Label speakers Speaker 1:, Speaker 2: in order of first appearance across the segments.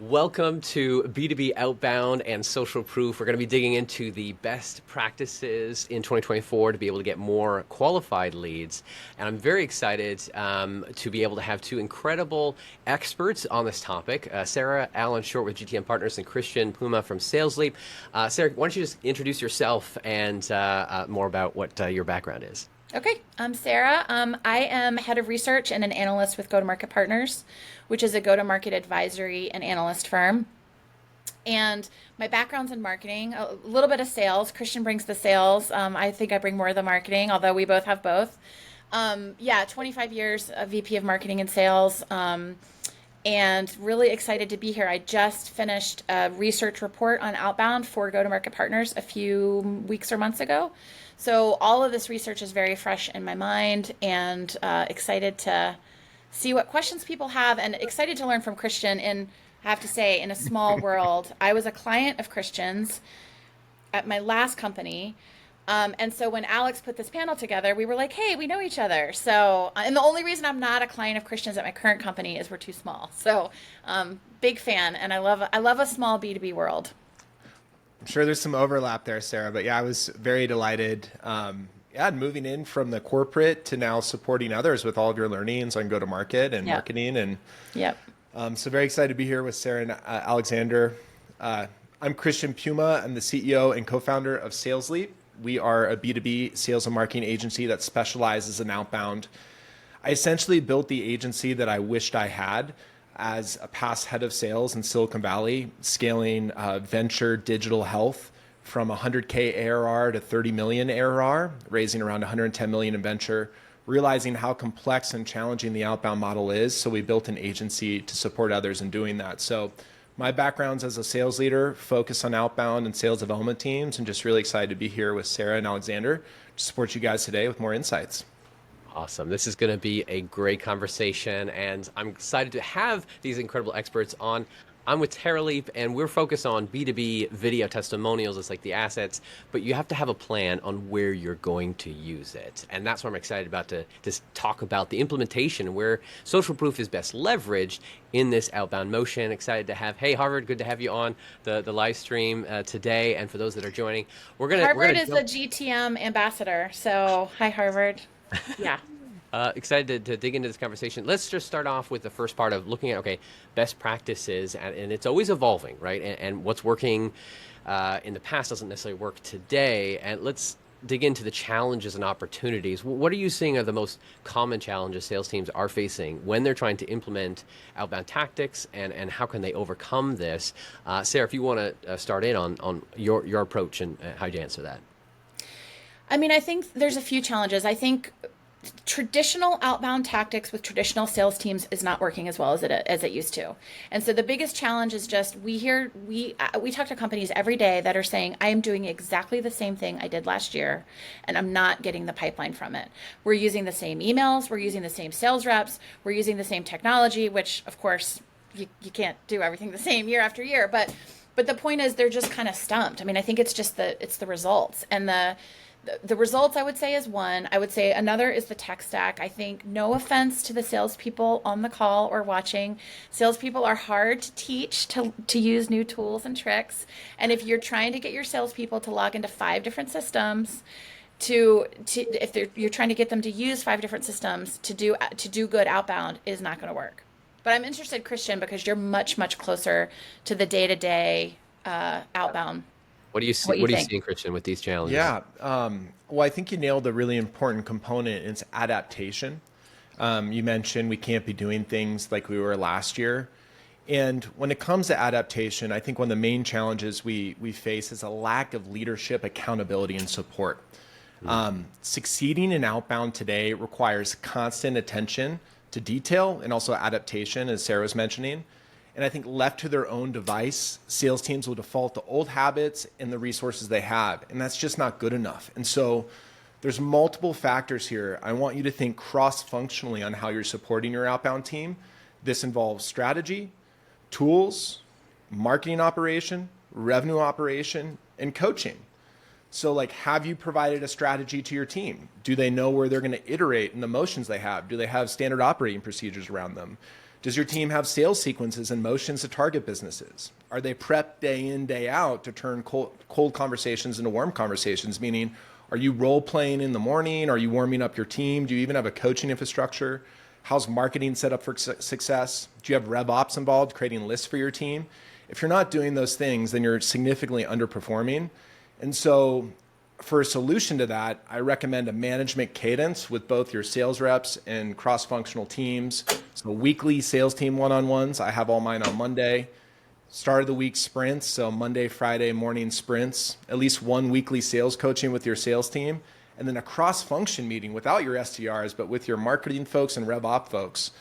Speaker 1: Welcome to B2B Outbound and Social Proof. We're going to be digging into the best practices in 2024 to be able to get more qualified leads. And I'm very excited to be able to have two incredible experts on this topic, Sarah Allen Short with GTM Partners and Christian Puma from SalesLeap. Sarah, why don't you just introduce yourself and more about what your background is?
Speaker 2: Okay, I'm Sarah. I am head of research and an analyst with Go-to-Market Partners, which is a go-to-market advisory and analyst firm. And my background's in marketing, a little bit of sales. Christian brings the sales. I think I bring more of the marketing, although we both have both. 25 years a VP of marketing and sales. And really excited to be here. I just finished a research report on Outbound for Go-to-Market Partners a few weeks or months ago. So all of this research is very fresh in my mind, and excited to see what questions people have, and excited to learn from Christian. And I have to say, in a small world, I was a client of Christian's at my last company. And so when Alex put this panel together, we were like, hey, we know each other. So, and the only reason I'm not a client of Christian's at my current company is we're too small. So, big fan, and I love a small B2B world.
Speaker 3: I'm sure there's some overlap there, Sarah, but yeah, I was very delighted. Moving in from the corporate to now supporting others with all of your learnings on go-to-market and
Speaker 2: Yep.
Speaker 3: marketing. And
Speaker 2: Yep.
Speaker 3: so very excited to be here with Sarah and Alexander. I'm Christian Puma. I'm the CEO and co-founder of SalesLeap. We are a B2B sales and marketing agency that specializes in outbound. I essentially built the agency that I wished I had as a past head of sales in Silicon Valley, scaling venture digital health from 100K ARR to 30 million ARR, raising around 110 million in venture, realizing how complex and challenging the outbound model is. So we built an agency to support others in doing that. So my background's as a sales leader, focus on outbound and sales development teams, and just really excited to be here with Sarah and Alexander to support you guys today with more insights.
Speaker 1: Awesome. This is going to be a great conversation, and I'm excited to have these incredible experts on. I'm with TerraLeap, and we're focused on B2B video testimonials. It's like the assets, but you have to have a plan on where you're going to use it. And that's what I'm excited about to talk about the implementation and where social proof is best leveraged in this outbound motion. Excited to have, hey, Harvard, good to have you on the live stream today. And for those that are joining, we're
Speaker 2: Harvard
Speaker 1: gonna
Speaker 2: is a
Speaker 1: jump.
Speaker 2: GTM ambassador. So, hi, Harvard. Yeah.
Speaker 1: Excited to dig into this conversation. Let's just start off with the first part of looking at, okay, best practices, and it's always evolving, right? And what's working in the past doesn't necessarily work today. And let's dig into the challenges and opportunities. What are you seeing are the most common challenges sales teams are facing when they're trying to implement outbound tactics, and how can they overcome this? Sarah, if you want to start in on your approach and how you answer that.
Speaker 2: I mean, I think there's a few challenges. I think traditional outbound tactics with traditional sales teams is not working as well as it used to. And so the biggest challenge is just we talk to companies every day that are saying, I am doing exactly the same thing I did last year, and I'm not getting the pipeline from it. We're using the same emails, we're using the same sales reps, we're using the same technology, which of course you can't do everything the same year after year, but the point is they're just kind of stumped. I mean, I think it's just the results, and the results, I would say, is one. I would say another is the tech stack. I think, no offense to the salespeople on the call or watching, salespeople are hard to teach to use new tools and tricks. And if you're trying to get your salespeople to log into 5 different systems, if you're trying to get them to use 5 different systems to do good outbound, is not going to work. But I'm interested, Christian, because you're much, much closer to the day-to-day outbound.
Speaker 1: What do you see?
Speaker 2: What you
Speaker 1: What are you
Speaker 2: think?
Speaker 1: seeing, Christian, with these challenges?
Speaker 3: Yeah. Well, I think you nailed a really important component. It's adaptation. You mentioned we can't be doing things like we were last year. And when it comes to adaptation, I think one of the main challenges we face is a lack of leadership, accountability, and support. Succeeding in outbound today requires constant attention to detail and also adaptation, as Sarah was mentioning. And I think left to their own device, sales teams will default to old habits and the resources they have. And that's just not good enough. And so there's multiple factors here. I want you to think cross-functionally on how you're supporting your outbound team. This involves strategy, tools, marketing operation, revenue operation, and coaching. So like, have you provided a strategy to your team? Do they know where they're going to iterate and the motions they have? Do they have standard operating procedures around them? Does your team have sales sequences and motions to target businesses? Are they prepped day in, day out to turn cold conversations into warm conversations? Meaning, are you role playing in the morning? Are you warming up your team? Do you even have a coaching infrastructure? How's marketing set up for success? Do you have rev ops involved, creating lists for your team? If you're not doing those things, then you're significantly underperforming. And so for a solution to that, I recommend a management cadence with both your sales reps and cross-functional teams. So weekly sales team one-on-ones. I have all mine on Monday. Start of the week sprints, so Monday, Friday morning sprints. At least one weekly sales coaching with your sales team. And then a cross-function meeting without your SDRs, but with your marketing folks and rev op folks.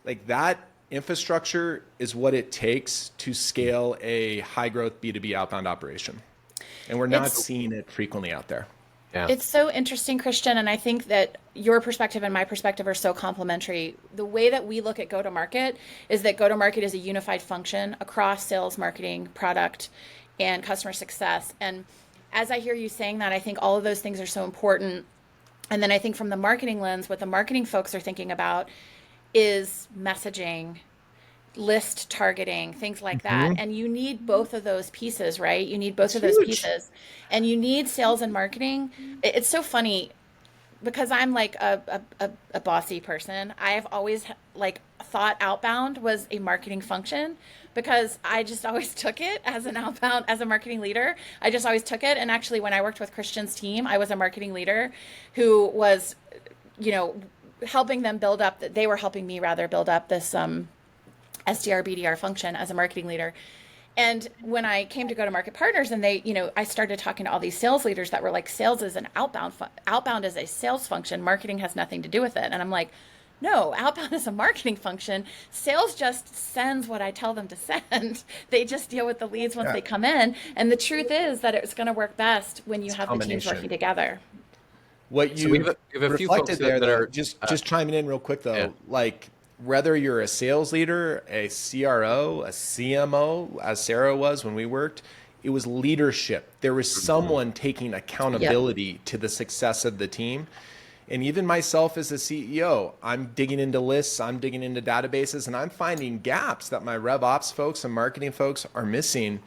Speaker 3: Like that infrastructure is what it takes to scale a high-growth B2B outbound operation. And we're not seeing it frequently out there.
Speaker 1: Yeah.
Speaker 2: It's so interesting, Christian, and I think that your perspective and my perspective are so complementary. The way that we look at go-to-market is that go-to-market is a unified function across sales, marketing, product, and customer success. And as I hear you saying that, I think all of those things are so important. And then I think from the marketing lens, what the marketing folks are thinking about is messaging, list targeting, things like that. And you need both of those pieces, right? You need both of those pieces. And you need sales and marketing. It's so funny because I'm like a bossy person. I've always like thought outbound was a marketing function because I just always took it as an outbound, as a marketing leader. I just always took it. And actually, when I worked with Christian's team, I was a marketing leader who was, helping them build up, they were helping me rather build up this SDR, BDR function as a marketing leader. And when I came to go to market partners and they, I started talking to all these sales leaders that were like, sales is an outbound is a sales function. Marketing has nothing to do with it. And I'm like, no, outbound is a marketing function. Sales just sends what I tell them to send. They just deal with the leads once they come in. And the truth is that it's going to work best when you have the teams working together.
Speaker 3: What you
Speaker 1: we have a few folks
Speaker 3: reflected there,
Speaker 1: that
Speaker 3: though,
Speaker 1: are
Speaker 3: just chiming in real quick, though,
Speaker 1: yeah.
Speaker 3: like whether you're a sales leader, a CRO, a CMO, as Sarah was when we worked, it was leadership. There was someone taking accountability to the success of the team. And even myself as a CEO, I'm digging into lists, I'm digging into databases, and I'm finding gaps that my rev ops folks and marketing folks are missing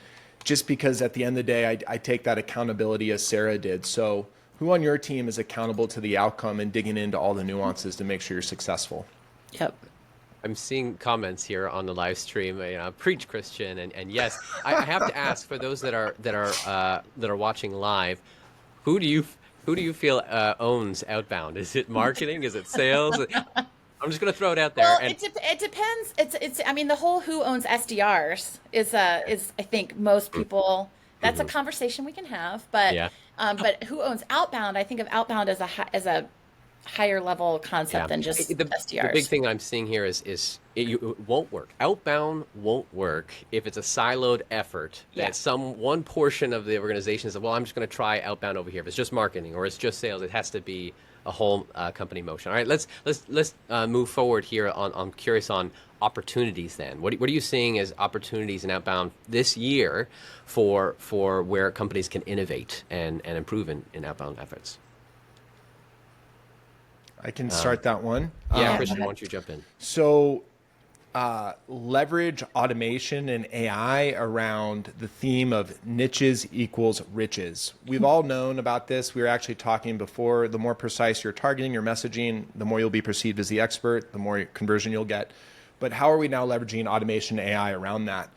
Speaker 3: just because at the end of the day, I take that accountability as Sarah did. So who on your team is accountable to the outcome and digging into all the nuances to make sure you're successful?
Speaker 2: Yep.
Speaker 1: I'm seeing comments here on the live stream. Preach, Christian, and yes, I have to ask for those that are watching live, who do you feel owns Outbound? Is it marketing? Is it sales? I'm just going to throw it out there.
Speaker 2: Well, it depends. It's. I mean, the whole who owns SDRs is I think most people. That's a conversation we can have. But but who owns Outbound? I think of Outbound as a higher level concept than just SDRs.
Speaker 1: The big thing I'm seeing here is it won't work. Outbound won't work if it's a siloed effort that one portion of the organization is, well, I'm just going to try Outbound over here. If it's just marketing or it's just sales, it has to be a whole company motion. All right, let's move forward here. I'm curious on opportunities then. What are you seeing as opportunities in Outbound this year for where companies can innovate and improve in Outbound efforts?
Speaker 3: I can start that one.
Speaker 1: Christian, why don't you jump in?
Speaker 3: So leverage automation and AI around the theme of niches equals riches. We've all known about this. We were actually talking before. The more precise you're targeting your messaging, the more you'll be perceived as the expert, the more conversion you'll get. But how are we now leveraging automation and AI around that?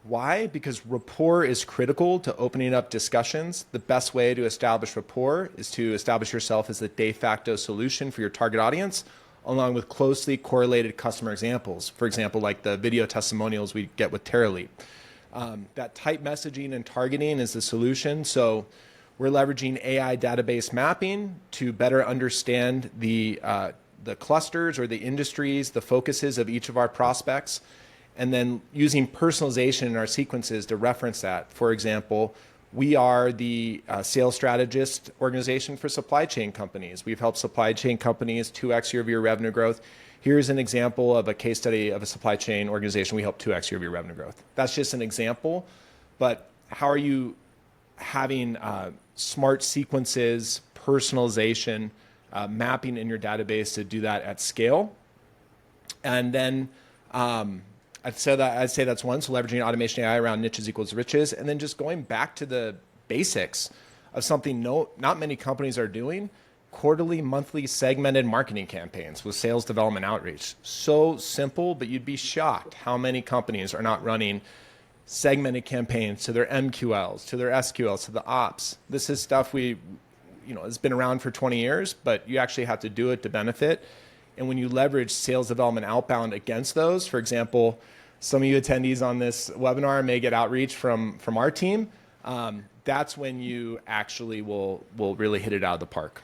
Speaker 3: Why? Because rapport is critical to opening up discussions. The best way to establish rapport is to establish yourself as the de facto solution for your target audience, along with closely correlated customer examples. For example, like the video testimonials we get with Terraleap. That type messaging and targeting is the solution. So we're leveraging AI database mapping to better understand the clusters or the industries, the focuses of each of our prospects, and then using personalization in our sequences to reference that. For example, we are the sales strategist organization for supply chain companies. We've helped supply chain companies 2x year-over-year revenue growth. Here's an example of a case study of a supply chain organization we helped 2x year-over-year revenue growth. That's just an example, but how are you having smart sequences, personalization, mapping in your database to do that at scale? And then I'd say that's one. So leveraging automation AI around niches equals riches, and then just going back to the basics of something not many companies are doing: quarterly, monthly, segmented marketing campaigns with sales development outreach. So simple, but you'd be shocked how many companies are not running segmented campaigns to their MQLs, to their SQLs, to the ops. This is stuff has been around for 20 years, but you actually have to do it to benefit. And when you leverage sales development outbound against those, for example, some of you attendees on this webinar may get outreach from our team. That's when you actually will really hit it out of the park.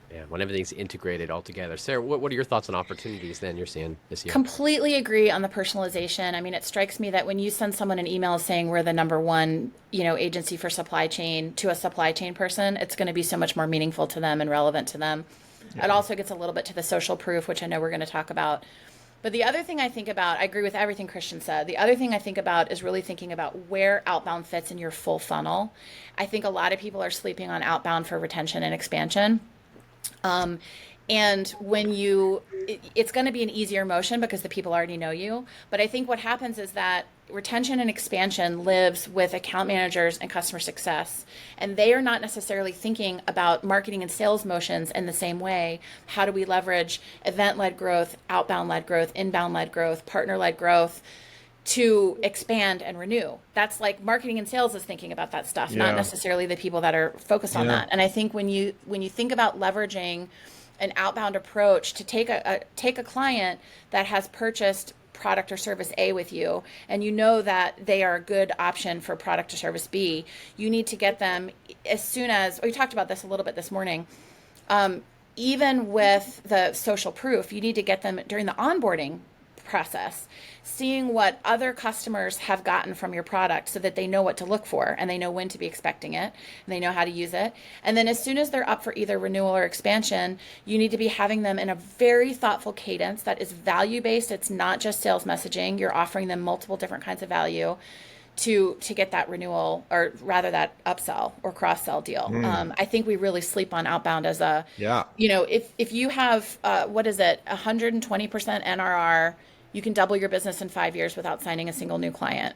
Speaker 1: Yeah, when everything's integrated all together. Sarah, what are your thoughts on opportunities then you're seeing this year?
Speaker 2: Completely agree on the personalization. I mean, it strikes me that when you send someone an email saying we're the number one, agency for supply chain to a supply chain person, it's going to be so much more meaningful to them and relevant to them. Yeah. It also gets a little bit to the social proof, which I know we're going to talk about. But the other thing I think about, I agree with everything Christian said. The other thing I think about is really thinking about where outbound fits in your full funnel. I think a lot of people are sleeping on outbound for retention and expansion. And when it's going to be an easier motion because the people already know you. But I think what happens is that retention and expansion lives with account managers and customer success. And they are not necessarily thinking about marketing and sales motions in the same way. How do we leverage event-led growth, outbound-led growth, inbound-led growth, partner-led growth to expand and renew? That's like marketing and sales is thinking about that stuff, not necessarily the people that are focused on that. And I think when you think about leveraging an outbound approach to take a client that has purchased product or service A with you, and you know that they are a good option for product or service B, you need to get them as soon as, we talked about this a little bit this morning, even with the social proof, you need to get them during the onboarding process, seeing what other customers have gotten from your product so that they know what to look for and they know when to be expecting it and they know how to use it. And then as soon as they're up for either renewal or expansion, you need to be having them in a very thoughtful cadence that is value-based. It's not just sales messaging. You're offering them multiple different kinds of value to get that renewal, or rather that upsell or cross-sell deal. I think we really sleep on outbound as if you have, 120% NRR, you can double your business in 5 years without signing a single new client.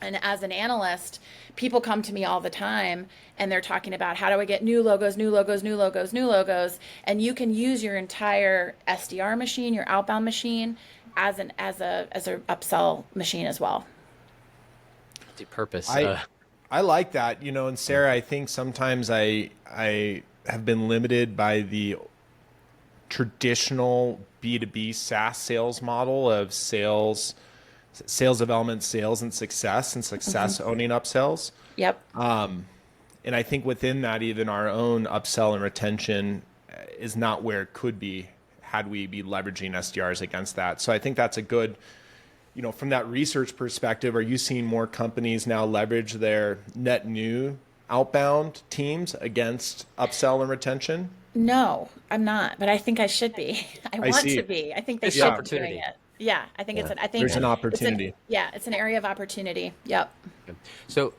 Speaker 2: And as an analyst, people come to me all the time and they're talking about, how do I get new logos, new logos, new logos, new logos? And you can use your entire SDR machine, your outbound machine, as a upsell machine as well.
Speaker 1: Purpose.
Speaker 3: I like that, and Sarah, I think sometimes I have been limited by the traditional B2B SaaS sales model of sales development, sales and success owning upsells.
Speaker 2: Yep.
Speaker 3: And I think within that, even our own upsell and retention is not where it could be had we be leveraging SDRs against that. So I think that's a good, from that research perspective, are you seeing more companies now leverage their net new outbound teams against upsell and retention?
Speaker 2: No, I'm not, but I think I should be. I want to be. I think they should be doing it. Yeah, I think
Speaker 3: there's an opportunity.
Speaker 2: It's an area of opportunity. Yep.
Speaker 1: Okay. So,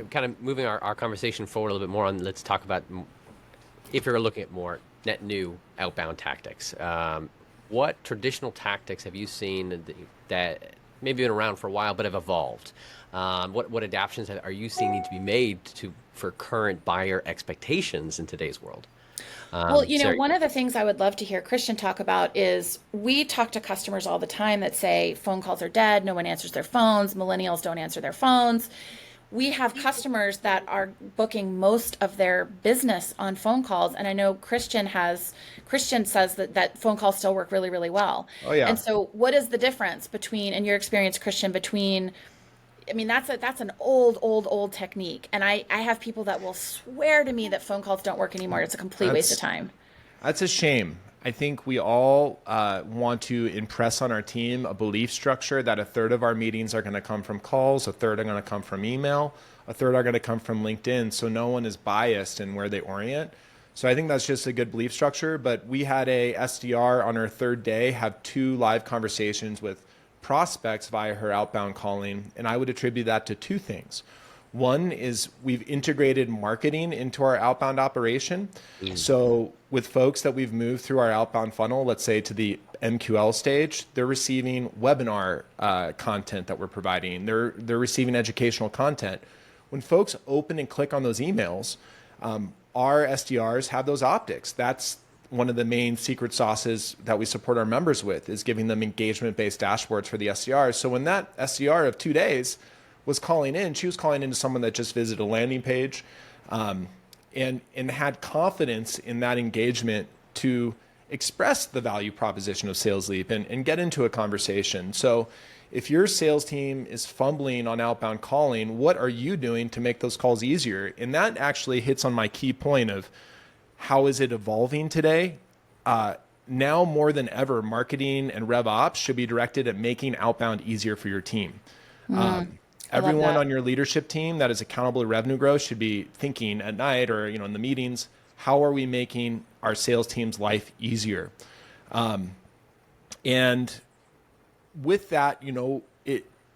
Speaker 1: kind of moving our conversation forward a little bit more on, let's talk about if you're looking at more net new outbound tactics. What traditional tactics have you seen that maybe been around for a while but have evolved? What adaptations are you seeing need to be made for current buyer expectations in today's world?
Speaker 2: Well, one of the things I would love to hear Christian talk about is, we talk to customers all the time that say phone calls are dead, no one answers their phones, millennials don't answer their phones. We have customers that are booking most of their business on phone calls. And I know Christian says that phone calls still work really, really well.
Speaker 3: Oh, yeah.
Speaker 2: And so what is the difference between, in your experience, Christian, that's an old technique. And I have people that will swear to me that phone calls don't work anymore. It's a complete waste of time.
Speaker 3: That's a shame. I think we all want to impress on our team a belief structure that a third of our meetings are going to come from calls, a third are going to come from email, a third are going to come from LinkedIn, so no one is biased in where they orient. So I think that's just a good belief structure. But we had a SDR on our third day have 2 live conversations with prospects via her outbound calling, and I would attribute that to 2 things. One is we've integrated marketing into our outbound operation. So with folks that we've moved through our outbound funnel, let's say to the MQL stage, they're receiving webinar content that we're providing. They're receiving educational content. When folks open and click on those emails, our SDRs have those optics. That's one of the main secret sauces that we support our members with, is giving them engagement-based dashboards for the SDRs. So when that SDR of 2 days was calling in, she was calling into someone that just visited a landing page, and had confidence in that engagement to express the value proposition of Sales Leap and get into a conversation. So if your sales team is fumbling on outbound calling, what are you doing to make those calls easier? And that actually hits on my key point of how is it evolving today? Now more than ever, marketing and rev ops should be directed at making outbound easier for your team. Everyone on your leadership team that is accountable to revenue growth should be thinking at night or in the meetings, how are we making our sales team's life easier? And with that,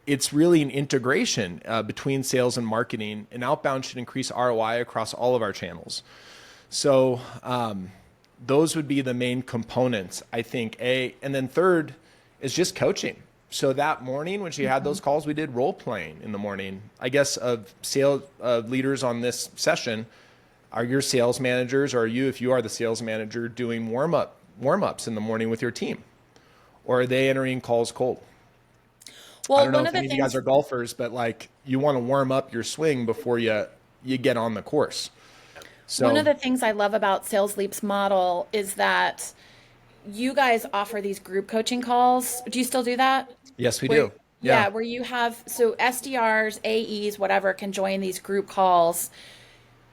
Speaker 3: it's really an integration between sales and marketing, and outbound should increase ROI across all of our channels. So those would be the main components, I think. And then third is just coaching. So that morning when she had those calls, we did role playing in the morning. I guess of sales leaders on this session, are your sales managers, or are you, if you are the sales manager, doing warm-ups in the morning with your team? Or are they entering calls cold?
Speaker 2: Well,
Speaker 3: I don't know if any of you guys are golfers, but you want to warm up your swing before you get on the course. So
Speaker 2: one of the things I love about Sales Leap's model is that you guys offer these group coaching calls. Do you still do that?
Speaker 3: Yes, we do.
Speaker 2: Yeah, where you have, so SDRs, AEs, whatever, can join these group calls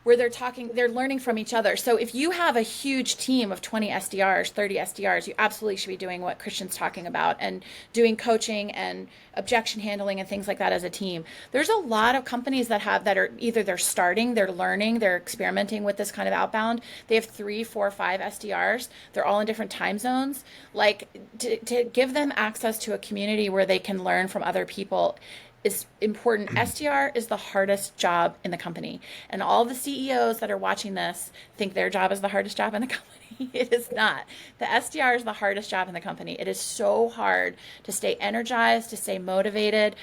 Speaker 2: where they're learning from each other. So if you have a huge team of 20 SDRs, 30 SDRs, you absolutely should be doing what Christian's talking about and doing coaching and objection handling and things like that as a team. There's a lot of companies that are either they're starting, they're learning, they're experimenting with this kind of outbound. They have 3, 4, 5 SDRs. They're all in different time zones. To give them access to a community where they can learn from other people is important. SDR is the hardest job in the company. And all the CEOs that are watching this think their job is the hardest job in the company. It is not. The SDR is the hardest job in the company. It is so hard to stay energized, to stay motivated,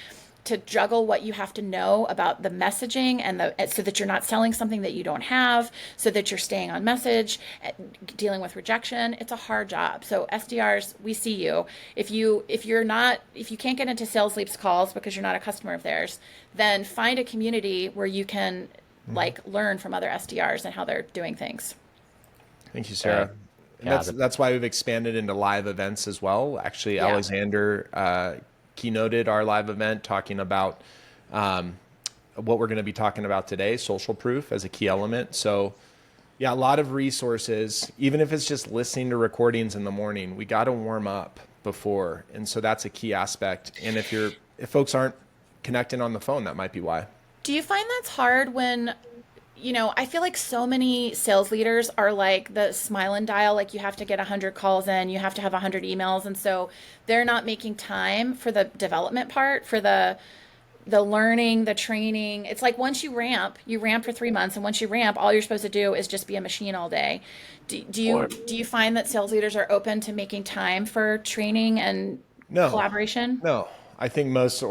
Speaker 2: to juggle what you have to know about the messaging and so that you're not selling something that you don't have, so that you're staying on message, dealing with rejection. It's a hard job. So SDRs, we see you. If you can't get into Sales Leap's calls because you're not a customer of theirs, then find a community where you can learn from other SDRs and how they're doing things.
Speaker 3: Thank you, Sarah. And that's why we've expanded into live events as well. Actually, Alexander keynoted our live event talking about what we're going to be talking about today, social proof as a key element. So a lot of resources, even if it's just listening to recordings in the morning, we got to warm up before. And so that's a key aspect. And if folks aren't connecting on the phone, that might be why.
Speaker 2: Do you find that's hard when, I feel like so many sales leaders are like the smile and dial, you have to get 100 calls in, you have to have 100 emails. And so they're not making time for the development part, for the learning, the training. It's like once you ramp for 3 months. And once you ramp, all you're supposed to do is just be a machine all day. Do you find that sales leaders are open to making time for training and collaboration?
Speaker 3: No, I think most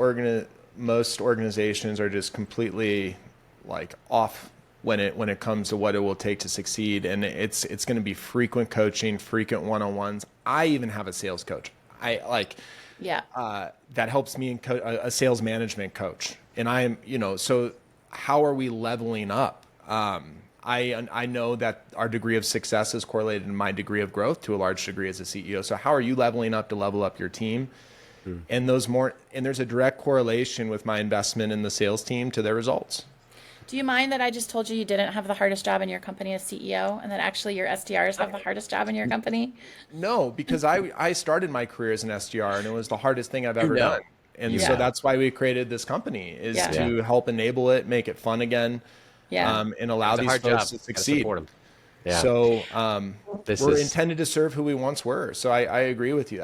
Speaker 3: organizations are just completely off when it comes to what it will take to succeed. And it's going to be frequent coaching, frequent one-on-ones. I even have a sales coach. That helps me a sales management coach. And I am, so how are we leveling up? I know that our degree of success is correlated to my degree of growth to a large degree as a CEO. So how are you leveling up to level up your team? And there's a direct correlation with my investment in the sales team to their results.
Speaker 2: Do you mind that I just told you didn't have the hardest job in your company as CEO, and that actually your SDRs have the hardest job in your company?
Speaker 3: No, because I started my career as an SDR, and it was the hardest thing I've ever done. And so that's why we created this company, is to help enable it, make it fun again, and allow these folks to succeed.
Speaker 1: Yeah.
Speaker 3: So we're intended to serve who we once were. So I agree with you.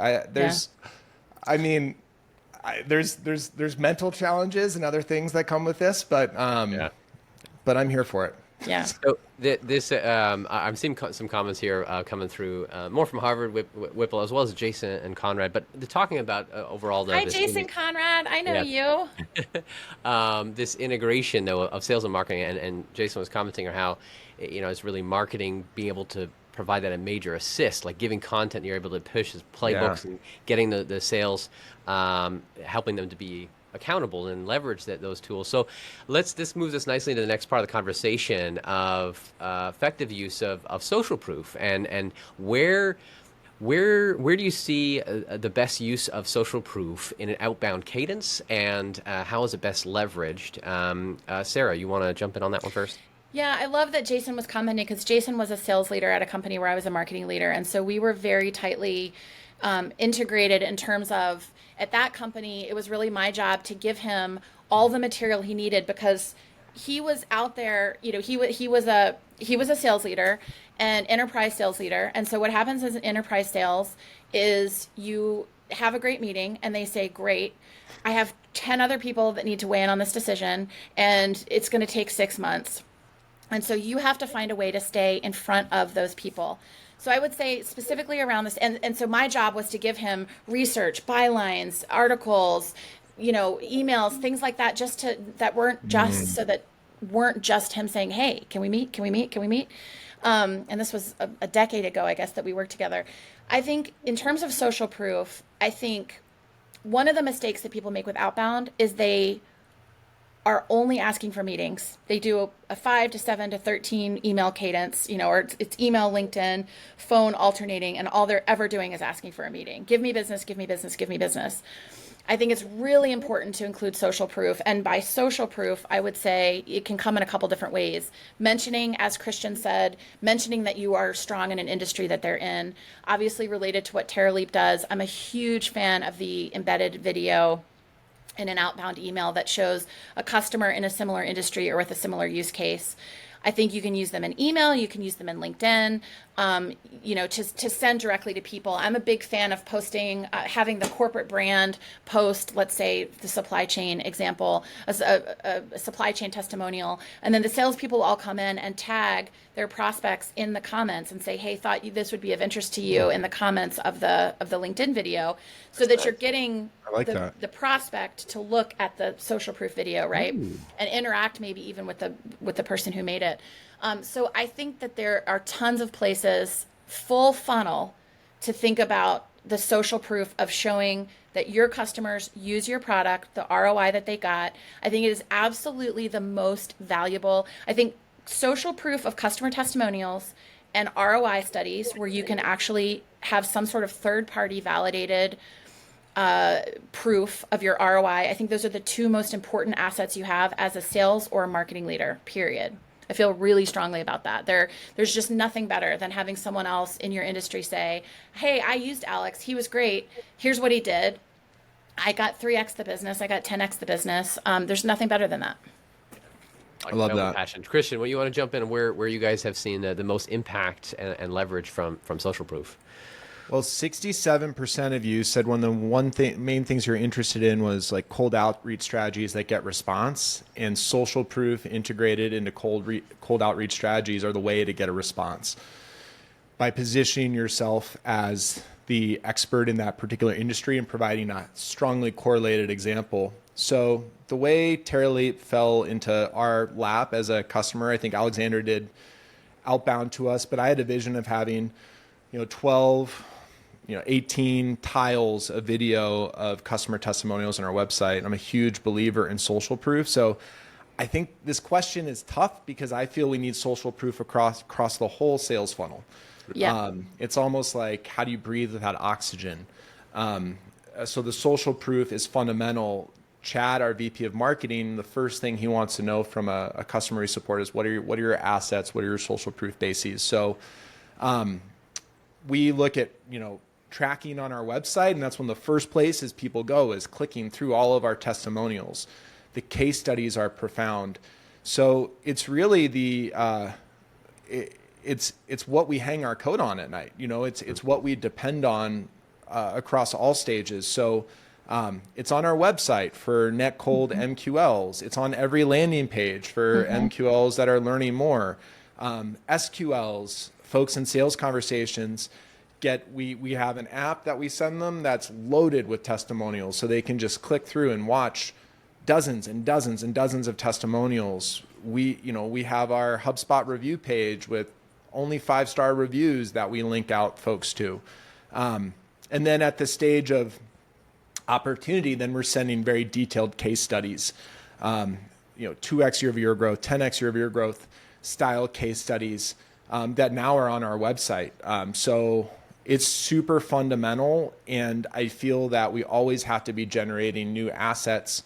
Speaker 3: there's mental challenges and other things that come with this, but
Speaker 1: Yeah.
Speaker 3: I'm here for it.
Speaker 2: Yeah.
Speaker 1: So I'm seeing some comments here coming through, more from Harvard, Whipple, as well as Jason and Conrad. But they're talking about overall
Speaker 2: Hi,
Speaker 1: this
Speaker 2: Jason Conrad. I know
Speaker 1: yeah,
Speaker 2: you.
Speaker 1: this integration though of sales and marketing, and Jason was commenting on how it's really marketing being able to provide that a major assist, like giving content you're able to push as
Speaker 3: Yeah.
Speaker 1: playbooks and getting the sales, helping them to be accountable and leverage those tools. So this moves us nicely into the next part of the conversation of effective use of social proof, and where do you see the best use of social proof in an outbound cadence, and how is it best leveraged? Sarah, you want to jump in on that one first?
Speaker 2: Yeah, I love that Jason was commenting because Jason was a sales leader at a company where I was a marketing leader. And so we were very tightly integrated in terms of at that company, it was really my job to give him all the material he needed because he was out there, he was a sales leader, an enterprise sales leader. And so what happens as an enterprise sales is you have a great meeting and they say, great, I have 10 other people that need to weigh in on this decision and it's going to take 6 months. And so you have to find a way to stay in front of those people. So I would say specifically around this, and so my job was to give him research, bylines, articles, emails, things like that, that weren't just so that weren't just him saying, hey, can we meet? Can we meet? Can we meet? And this was a decade ago, I guess, that we worked together. I think in terms of social proof, I think one of the mistakes that people make with Outbound is they are only asking for meetings. They do a 5 to 7 to 13 email cadence, or it's email, LinkedIn, phone alternating, and all they're ever doing is asking for a meeting. Give me business, give me business, give me business. I think it's really important to include social proof. And by social proof, I would say it can come in a couple different ways. Mentioning, as Christian said, mentioning that you are strong in an industry that they're in. Obviously related to what TerraLeap does. I'm a huge fan of the embedded video in an outbound email that shows a customer in a similar industry or with a similar use case. I think you can use them in email, you can use them in LinkedIn, to send directly to people. I'm a big fan of posting, having the corporate brand post, let's say the supply chain example, a supply chain testimonial, and then the salespeople all come in and tag their prospects in the comments and say, hey, thought this would be of interest to you in the comments of the LinkedIn video, so that you're getting the prospect to look at the social proof video, right? Ooh. And interact maybe even with the person who made it. So I think that there are tons of places, full funnel, to think about the social proof of showing that your customers use your product, the ROI that they got. I think it is absolutely the most valuable. I think social proof of customer testimonials and ROI studies where you can actually have some sort of third-party validated proof of your ROI. I think those are the two most important assets you have as a sales or a marketing leader, period. I feel really strongly about that. There's just nothing better than having someone else in your industry say, hey, I used Alex. He was great. Here's what he did. I got 3x the business. I got 10x the business. There's nothing better than that.
Speaker 3: I love that.
Speaker 1: Passion. Christian, what you want to jump in where you guys have seen the most impact and leverage from social proof?
Speaker 3: Well, 67% of you said one of the main things you're interested in was like cold outreach strategies that get response, and social proof integrated into cold outreach strategies are the way to get a response. By positioning yourself as the expert in that particular industry and providing a strongly correlated example. So the way TerraLeap fell into our lap as a customer, I think Alexander did Outbound to us, but I had a vision of having 12, 18 tiles of video of customer testimonials on our website. I'm a huge believer in social proof. So I think this question is tough because I feel we need social proof across the whole sales funnel.
Speaker 2: Yeah.
Speaker 3: It's almost like, how do you breathe without oxygen? So the social proof is fundamental. Chad, our VP of marketing, the first thing he wants to know from a customer we support is what are your assets? What are your social proof bases? So we look at, tracking on our website, and that's one of the first places people go is clicking through all of our testimonials. The case studies are profound. So it's really it's what we hang our coat on at night. It's what we depend on across all stages. So It's on our website for net cold MQLs. It's on every landing page for MQLs that are learning more. SQLs, folks in sales conversations we have an app that we send them that's loaded with testimonials, so they can just click through and watch dozens and dozens and dozens of testimonials. We have our HubSpot review page with only 5-star reviews that we link out folks to. And then at the stage of opportunity, then we're sending very detailed case studies, 2x year-over-year growth, 10x year-over-year growth style case studies that now are on our website. So it's super fundamental, and I feel that we always have to be generating new assets.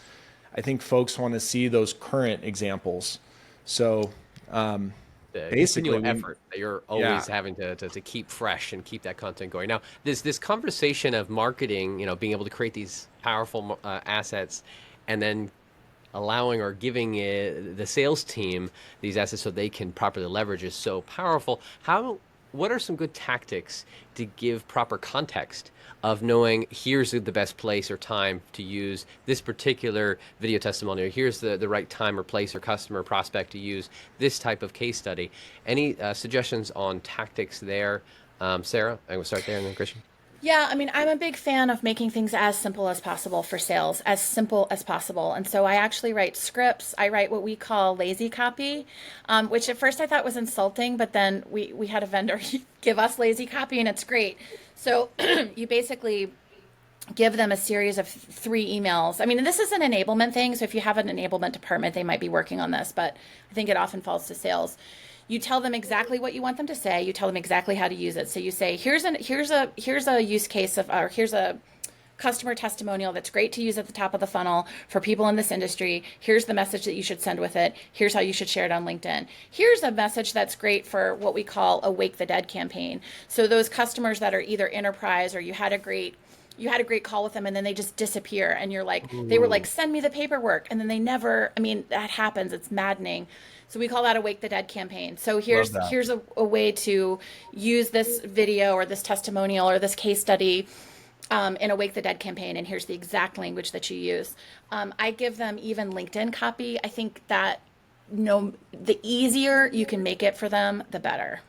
Speaker 3: I think folks want to see those current examples. So basically,
Speaker 1: continual effort that you're always having to keep fresh and keep that content going. Now, this conversation of marketing, being able to create these powerful assets, and then allowing or giving the sales team these assets so they can properly leverage is so powerful. What are some good tactics to give proper context of knowing here's the best place or time to use this particular video testimonial, here's the right time or place or customer prospect to use this type of case study? Any suggestions on tactics there? Sarah, I'm going to start there and then Christian.
Speaker 2: Yeah, I mean, I'm a big fan of making things as simple as possible for sales, as simple as possible. And so I actually write scripts. I write what we call lazy copy, which at first I thought was insulting, but then we had a vendor give us lazy copy, and it's great. So you basically give them a series of 3 emails. I mean, this is an enablement thing. So if you have an enablement department, they might be working on this, but I think it often falls to sales. You tell them exactly what you want them to say. You tell them exactly how to use it. So you say, here's a use case or here's a customer testimonial that's great to use at the top of the funnel for people in this industry. Here's the message that you should send with it. Here's how you should share it on LinkedIn. Here's a message that's great for what we call a Wake the Dead campaign. So those customers that are either enterprise or you had a great call with them and then they just disappear and you're like, they were like, send me the paperwork. And then they never, I mean, that happens. It's maddening. So we call that a Wake the Dead campaign. So here's a way to use this video or this testimonial or this case study in a Wake the Dead campaign. And here's the exact language that you use. I give them even LinkedIn copy. I think that the easier you can make it for them, the better.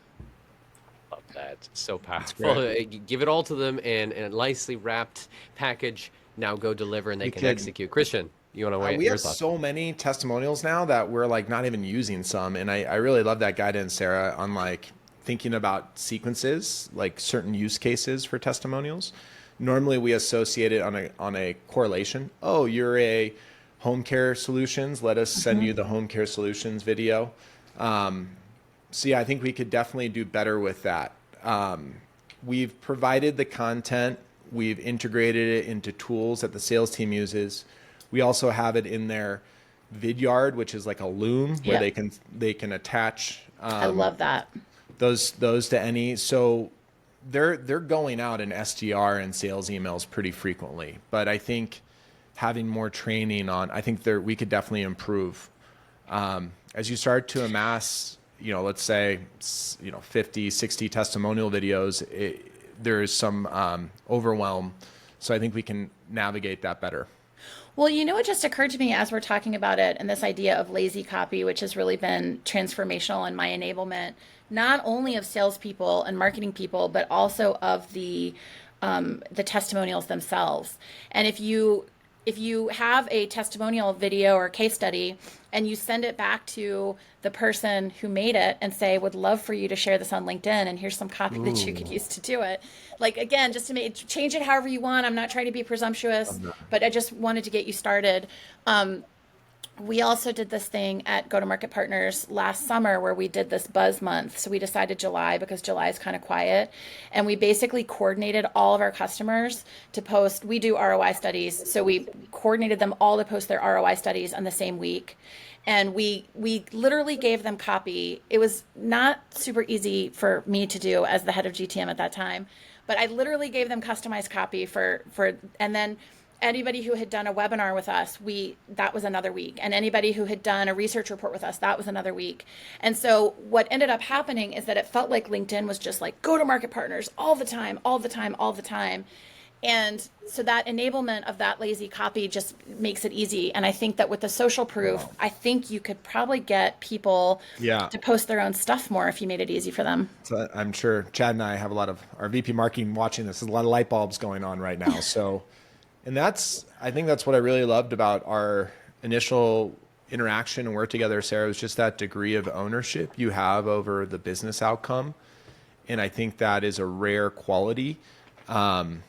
Speaker 1: Love that. So powerful. Give it all to them in a nicely wrapped package. Now go deliver and they can execute. Christian, you want to weigh in?
Speaker 3: We have so many testimonials now that we're like not even using some. And I really love that guidance, Sarah, on like thinking about sequences, like certain use cases for testimonials. Normally we associate it on a correlation. Oh, you're a home care solutions. Let us send you the home care solutions video. So yeah, I think we could definitely do better with that. We've provided the content. We've integrated it into tools that the sales team uses. We also have it in their Vidyard, which is like a loom where they can attach.
Speaker 2: I love that.
Speaker 3: Those to any. So they're going out in SDR and sales emails pretty frequently. But I think having more training on, I think we could definitely improve. As you start to amass, let's say, 50, 60 testimonial videos, there is some overwhelm. So I think we can navigate that better.
Speaker 2: Well, it just occurred to me as we're talking about it and this idea of lazy copy, which has really been transformational in my enablement, not only of salespeople and marketing people, but also of the testimonials themselves. And if you have a testimonial video or case study and you send it back to the person who made it and say, would love for you to share this on LinkedIn and here's some copy that you could use to do it. Like, again, just to change it however you want. I'm not trying to be presumptuous, but I just wanted to get you started. We also did this thing at Go-to-Market Partners last summer where we did this buzz month. So we decided July because July is kind of quiet. And we basically coordinated all of our customers to post. We do ROI studies. So we coordinated them all to post their ROI studies on the same week. And we literally gave them copy. It was not super easy for me to do as the head of GTM at that time. But I literally gave them customized copy and then anybody who had done a webinar with us, that was another week. And anybody who had done a research report with us, that was another week. And so what ended up happening is that it felt like LinkedIn was just like go-to-market partners all the time, all the time, all the time. And so that enablement of that lazy copy just makes it easy. And I think that with the social proof,
Speaker 3: Wow.
Speaker 2: I think you could probably get people
Speaker 3: Yeah.
Speaker 2: to post their own stuff more if you made it easy for them.
Speaker 3: So I'm sure Chad and I have a lot of our VP marketing watching this. There's a lot of light bulbs going on right now. So, and I think that's what I really loved about our initial interaction and work together, Sarah, was just that degree of ownership you have over the business outcome. And I think that is a rare quality. When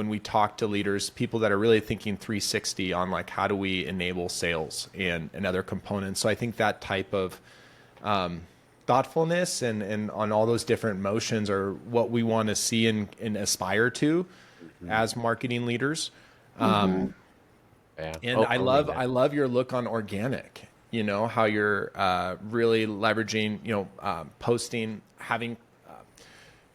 Speaker 3: we talk to leaders, people that are really thinking 360 on like, how do we enable sales and other components. So I think that type of thoughtfulness and on all those different motions are what we want to see and aspire to as marketing leaders.
Speaker 1: Yeah.
Speaker 3: And I
Speaker 1: Owning that.
Speaker 3: love your look on organic, how you're really leveraging, posting, having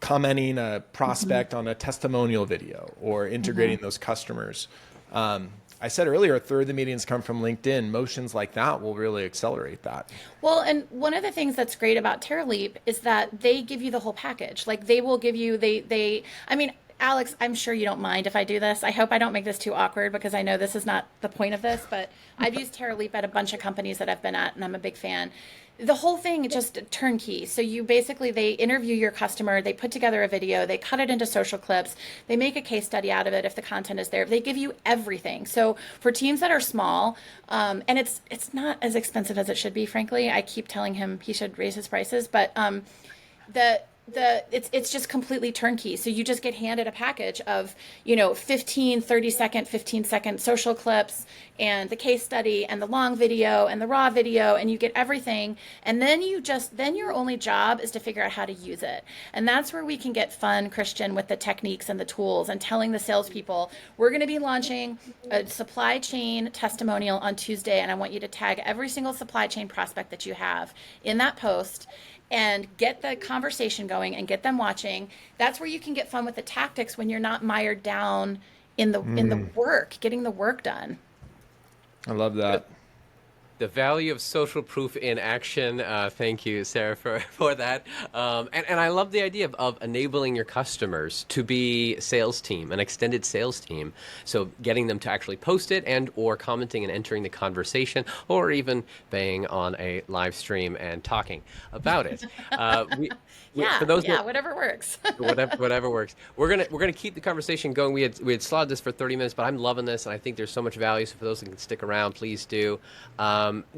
Speaker 3: commenting a prospect on a testimonial video or integrating those customers. I said earlier, a third of the meetings come from LinkedIn. Motions like that will really accelerate that.
Speaker 2: Well, and one of the things that's great about TerraLeap is that they give you the whole package. Like they will give you, I mean, Alex, I'm sure you don't mind if I do this. I hope I don't make this too awkward because I know this is not the point of this, but I've used TerraLeap at a bunch of companies that I've been at and I'm a big fan. The whole thing just turnkey. So they interview your customer, they put together a video, they cut it into social clips, they make a case study out of it if the content is there. They give you everything. So for teams that are small, and it's not as expensive as it should be, frankly. I keep telling him he should raise his prices, but it's just completely turnkey. So you just get handed a package of 15 second social clips and the case study and the long video and the raw video, and you get everything. And then your only job is to figure out how to use it. And that's where we can get fun, Christian, with the techniques and the tools and telling the salespeople, we're going to be launching a supply chain testimonial on Tuesday, and I want you to tag every single supply chain prospect that you have in that post and get the conversation going and get them watching. That's where you can get fun with the tactics when you're not mired down in the work, getting the work done.
Speaker 3: I love that.
Speaker 1: The value of social proof in action. Thank you, Sarah, for that. And I love the idea of enabling your customers to be sales team, an extended sales team. So getting them to actually post it and or commenting and entering the conversation, or even being on a live stream and talking about it. For those
Speaker 2: Whatever works.
Speaker 1: whatever works. We're gonna keep the conversation going. We had slotted this for 30 minutes, but I'm loving this, and I think there's so much value. So for those that can stick around, please do.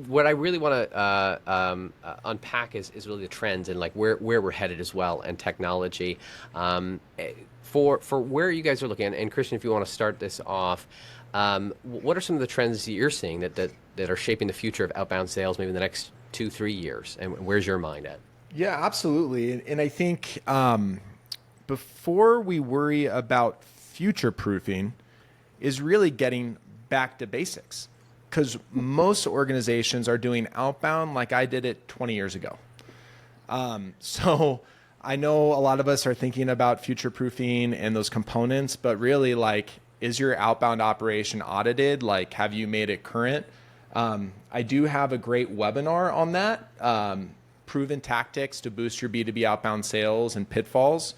Speaker 1: What I really want to unpack is really the trends and like where we're headed as well, and technology. For where you guys are looking, and Christian, if you want to start this off, what are some of the trends that you're seeing that are shaping the future of outbound sales, maybe in the next 2-3 years, and where's your mind at?
Speaker 3: Yeah, absolutely. And I think before we worry about future proofing is really getting back to basics, because most organizations are doing outbound like I did it 20 years ago. So I know a lot of us are thinking about future proofing and those components, but really, like, is your outbound operation audited? Like, have you made it current? I do have a great webinar on that. Proven tactics to boost your B2B outbound sales and pitfalls.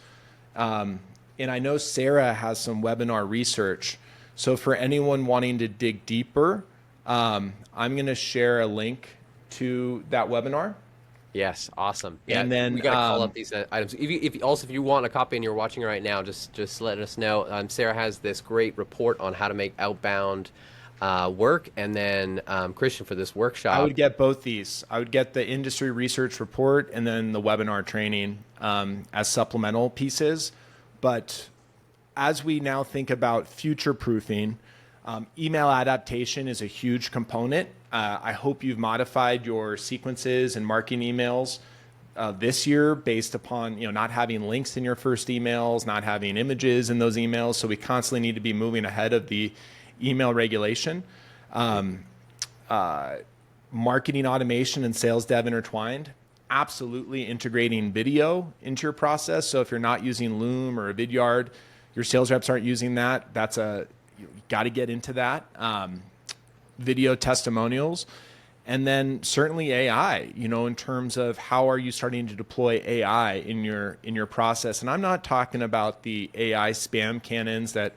Speaker 3: And I know Sarah has some webinar research. So for anyone wanting to dig deeper, I'm going to share a link to that webinar.
Speaker 1: Yes, awesome. Yeah,
Speaker 3: And then
Speaker 1: we got to call up these items. If you want a copy and you're watching right now, just let us know. Sarah has this great report on how to make outbound work, and then Christian for this workshop.
Speaker 3: I would get both these. I would get the industry research report and then the webinar training as supplemental pieces. But as we now think about future proofing, email adaptation is a huge component. I hope you've modified your sequences and marketing emails this year based upon not having links in your first emails, not having images in those emails. So we constantly need to be moving ahead of the email regulation. Marketing automation and sales dev intertwined. Absolutely integrating video into your process. So if you're not using Loom or a Vidyard, your sales reps aren't using that. You got to get into that. Video testimonials. And then certainly AI, in terms of how are you starting to deploy AI in your process. And I'm not talking about the AI spam cannons that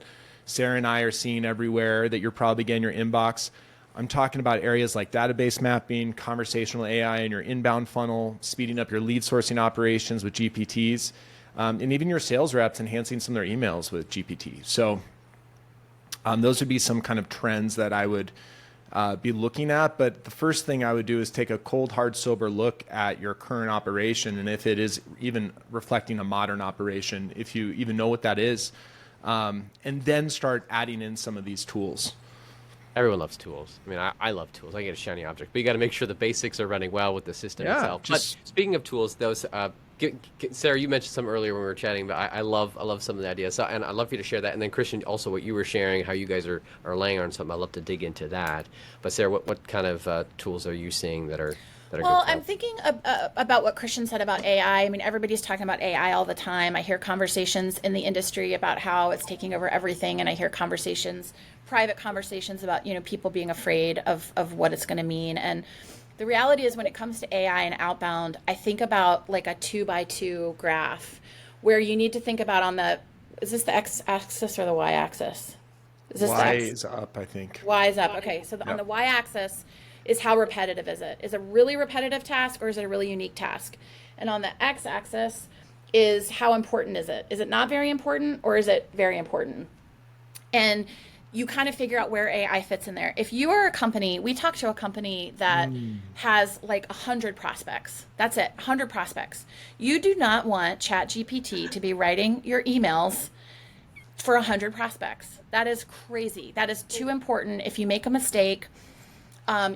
Speaker 3: Sarah and I are seeing everywhere that you're probably getting in your inbox. I'm talking about areas like database mapping, conversational AI in your inbound funnel, speeding up your lead sourcing operations with GPTs, and even your sales reps enhancing some of their emails with GPT. So those would be some kind of trends that I would be looking at. But the first thing I would do is take a cold, hard, sober look at your current operation, and if it is even reflecting a modern operation, if you even know what that is, and then start adding in some of these tools.
Speaker 1: Everyone loves tools. I mean, I love tools. I get a shiny object, but you got to make sure the basics are running well with the system itself. But speaking of tools, those Sarah, you mentioned some earlier when we were chatting, but I love some of the ideas. So, and I'd love for you to share that. And then Christian, also what you were sharing, how you guys are laying on something. I'd love to dig into that. But Sarah, what kind of tools are you seeing that are
Speaker 2: well, I'm thinking about what Christian said about AI. I mean, everybody's talking about AI all the time. I hear conversations in the industry about how it's taking over everything, and I hear private conversations about people being afraid of what it's going to mean. And the reality is, when it comes to AI and outbound, I think about like a 2x2 graph, where you need to think about is this the x-axis or the y-axis? Is this
Speaker 3: Y is up, I think.
Speaker 2: Y is up. Okay, so on the y-axis is how repetitive is it? Is it a really repetitive task, or is it a really unique task? And on the x-axis is how important is it? Is it not very important, or is it very important? And you kind of figure out where AI fits in there. If you are a company, we talked to a company that has like 100 prospects. That's it, 100 prospects. You do not want ChatGPT to be writing your emails for 100 prospects. That is crazy. That is too important. If you make a mistake,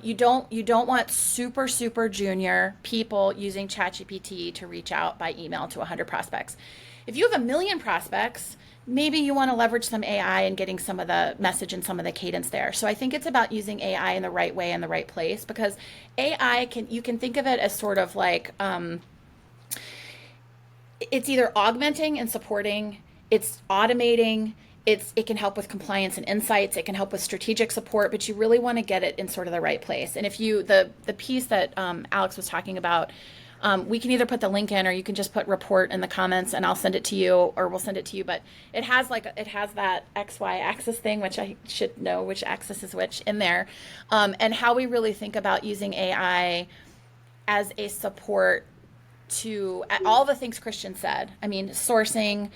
Speaker 2: you don't want super junior people using ChatGPT to reach out by email to 100 prospects. If you have 1 million prospects, maybe you want to leverage some AI and getting some of the message and some of the cadence there. So I think it's about using AI in the right way in the right place, because AI you can think of it as sort of like it's either augmenting and supporting, it's automating. It can help with compliance and insights. It can help with strategic support, but you really want to get it in sort of the right place. And if the piece that Alex was talking about, we can either put the link in, or you can just put report in the comments and I'll send it to you, or we'll send it to you. But it has that XY axis thing, which I should know which axis is which in there, and how we really think about using AI as a support to all the things Christian said. I mean, sourcing,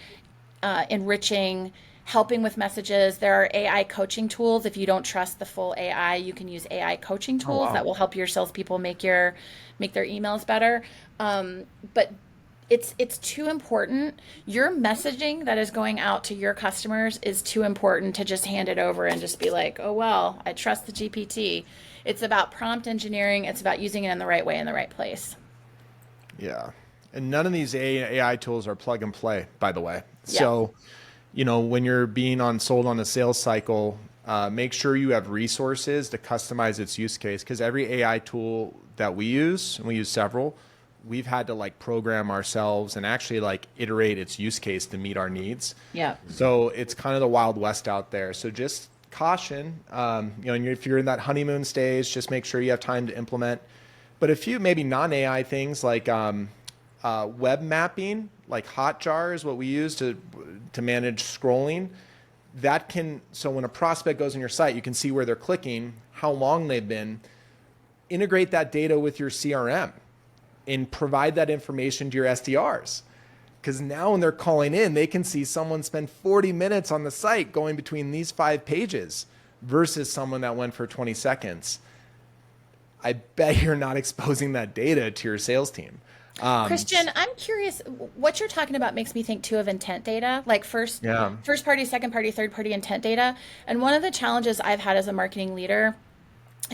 Speaker 2: enriching, helping with messages. There are AI coaching tools. If you don't trust the full AI, you can use AI coaching tools that will help your salespeople make their emails better. But it's too important. Your messaging that is going out to your customers is too important to just hand it over and just be like, oh, well, I trust the GPT. It's about prompt engineering. It's about using it in the right way in the right place.
Speaker 3: Yeah. And none of these AI tools are plug and play, by the way.
Speaker 2: Yeah.
Speaker 3: So, when you're being sold on a sales cycle, make sure you have resources to customize its use case, because every AI tool that we use, and we use several, we've had to program ourselves and actually iterate its use case to meet our needs.
Speaker 2: Yeah.
Speaker 3: So it's kind of the Wild West out there. So just caution, if you're in that honeymoon stage, just make sure you have time to implement. But a few maybe non-AI things like web mapping, like Hotjar is what we use to manage scrolling. So when a prospect goes on your site, you can see where they're clicking, how long they've been. Integrate that data with your CRM and provide that information to your SDRs. Because now when they're calling in, they can see someone spend 40 minutes on the site going between these 5 pages versus someone that went for 20 seconds. I bet you're not exposing that data to your sales team.
Speaker 2: Christian, I'm curious, what you're talking about makes me think too of intent data, like first party, second party, third party intent data. And one of the challenges I've had as a marketing leader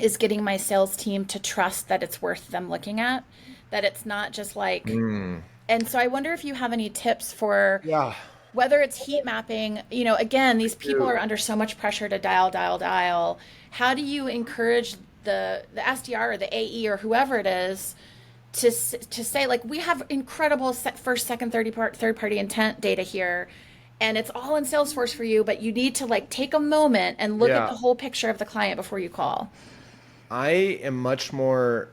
Speaker 2: is getting my sales team to trust that it's worth them looking at, that it's not just like, and so I wonder if you have any tips for whether it's heat mapping, again, these people are under so much pressure to dial. How do you encourage the SDR or the AE or whoever it is to say, we have incredible first, second, third party intent data here, and it's all in Salesforce for you, but you need to take a moment and look at the whole picture of the client before you call.
Speaker 3: I am much more,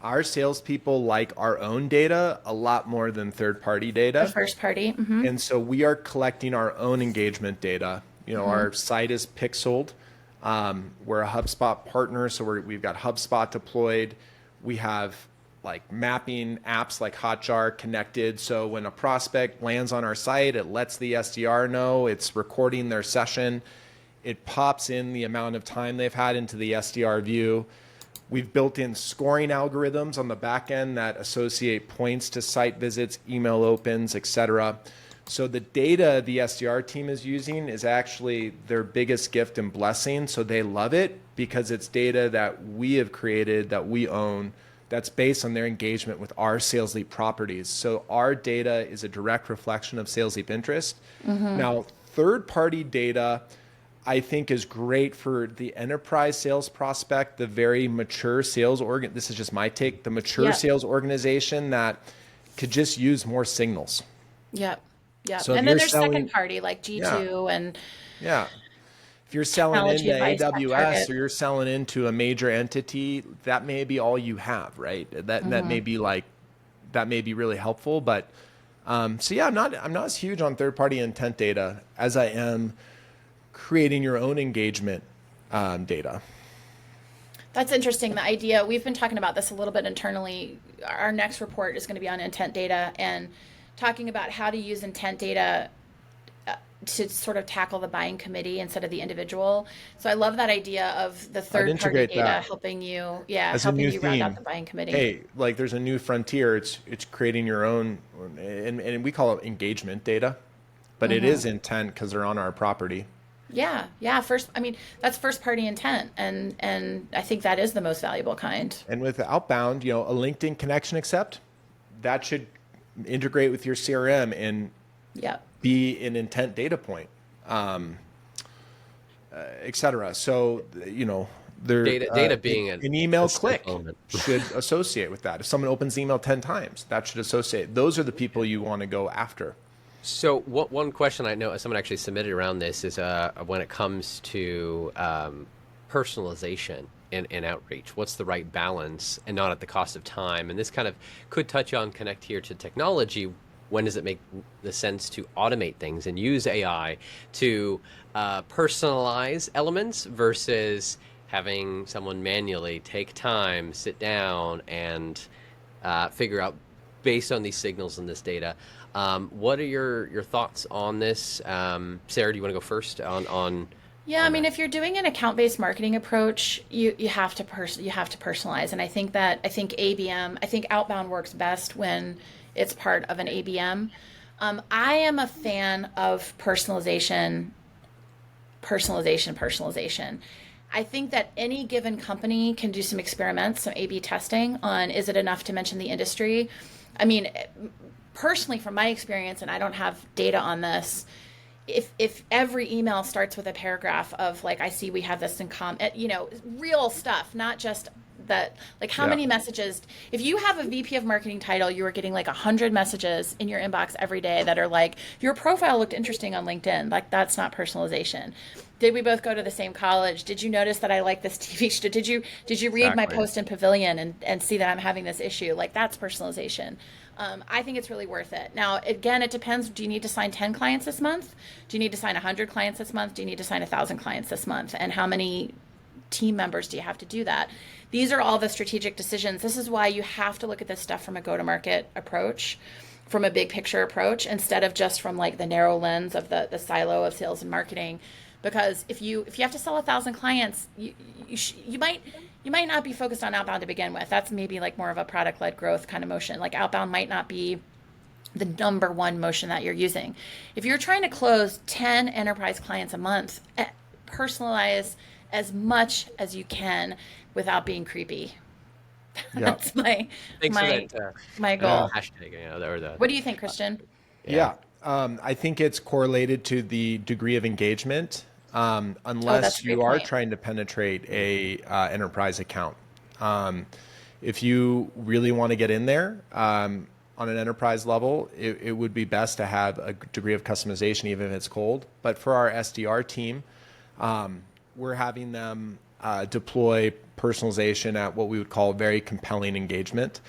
Speaker 3: our salespeople like our own data a lot more than third-party
Speaker 2: The
Speaker 3: data.
Speaker 2: first party. Mm-hmm.
Speaker 3: And so we are collecting our own engagement data.
Speaker 2: Mm-hmm.
Speaker 3: Our site is pixeled. We're a HubSpot partner, so we've got HubSpot deployed. We have like mapping apps like Hotjar connected. So when a prospect lands on our site, it lets the SDR know it's recording their session. It pops in the amount of time they've had into the SDR view. We've built in scoring algorithms on the back end that associate points to site visits, email opens, etc. So the data the SDR team is using is actually their biggest gift and blessing. So they love it because it's data that we have created, that we own, that's based on their engagement with our Sales Leap properties. So our data is a direct reflection of Sales Leap interest. Now, third-party data, I think, is great for the enterprise sales prospect, the very mature sales organ. This is just my take. The mature sales organization that could just use more signals.
Speaker 2: Yep. Yep.
Speaker 3: So if
Speaker 2: And then
Speaker 3: you're
Speaker 2: there's
Speaker 3: selling,
Speaker 2: second party like G2 and
Speaker 3: yeah, if you're selling
Speaker 2: technology
Speaker 3: into
Speaker 2: advice,
Speaker 3: AWS
Speaker 2: Target.
Speaker 3: or you're selling into a major entity, that may be all you have, right? That may be like, that may be really helpful. But so yeah, I'm not as huge on third-party intent data as I am creating your own engagement data.
Speaker 2: That's interesting. The idea, we've been talking about this a little bit internally. Our next report is going to be on intent data and talking about how to use intent data to sort of tackle the buying committee instead of the individual. So I love that idea of the third party
Speaker 3: integrate
Speaker 2: data
Speaker 3: that
Speaker 2: helping you,
Speaker 3: as a
Speaker 2: helping
Speaker 3: new
Speaker 2: you round out
Speaker 3: theme.
Speaker 2: the buying committee.
Speaker 3: Hey, like there's a new frontier. It's creating your own, and we call it engagement data, but it is intent because they're on our property.
Speaker 2: Yeah, yeah. That's first party intent, and I think that is the most valuable kind.
Speaker 3: And with Outbound, a LinkedIn connection accept, that should integrate with your CRM and
Speaker 2: Yep.
Speaker 3: be an intent data point, et cetera. So, there,
Speaker 1: Data being
Speaker 3: an email
Speaker 1: a
Speaker 3: click
Speaker 1: component.
Speaker 3: should associate with that. If someone opens the email 10 times, that should associate. Those are the people you want to go after.
Speaker 1: So one question I know someone actually submitted around this is when it comes to personalization in outreach, what's the right balance and not at the cost of time? And this kind of could touch on connect here to technology. When does it make the sense to automate things and use AI to personalize elements versus having someone manually take time, sit down, and figure out based on these signals and this data? What are your thoughts on this? Sarah, do you want to go first on
Speaker 2: Yeah, I mean,
Speaker 1: that?
Speaker 2: if you're doing an account-based marketing approach, you have to personalize, and I think I think Outbound works best when it's part of an ABM. I am a fan of personalization. I think that any given company can do some experiments, some A/B testing on is it enough to mention the industry. I mean, personally, from my experience, and I don't have data on this, if every email starts with a paragraph of like, I see we have this in common, real stuff, not just that, like how many messages, if you have a VP of marketing title, you are getting like 100 messages in your inbox every day that are like, your profile looked interesting on LinkedIn. Like, that's not personalization. Did we both go to the same college? Did you notice that I like this TV show? Did you read my
Speaker 1: Exactly.
Speaker 2: post in Pavilion and see that I'm having this issue? Like, that's personalization. I think it's really worth it. Now, again, it depends. Do you need to sign 10 clients this month? Do you need to sign 100 clients this month? Do you need to sign 1,000 clients this month? And how many team members do you have to do that? These are all the strategic decisions. This is why you have to look at this stuff from a go-to-market approach, from a big picture approach, instead of just from like the narrow lens of the silo of sales and marketing. Because if you have to sell 1,000 clients, you might not be focused on outbound to begin with. That's maybe like more of a product-led growth kind of motion. Like outbound might not be the number one motion that you're using. If you're trying to close 10 enterprise clients a month, personalize as much as you can without being creepy. That's my
Speaker 1: Thanks
Speaker 2: my
Speaker 1: for that
Speaker 2: my goal.
Speaker 1: hashtag, or the
Speaker 2: What do you think, Christian?
Speaker 3: Yeah. I think it's correlated to the degree of engagement,
Speaker 2: That's
Speaker 3: unless
Speaker 2: a great
Speaker 3: you are
Speaker 2: point.
Speaker 3: trying to penetrate a enterprise account. If you really want to get in there on an enterprise level, it would be best to have a degree of customization, even if it's cold. But for our SDR team, we're having them deploy personalization at what we would call very compelling engagement.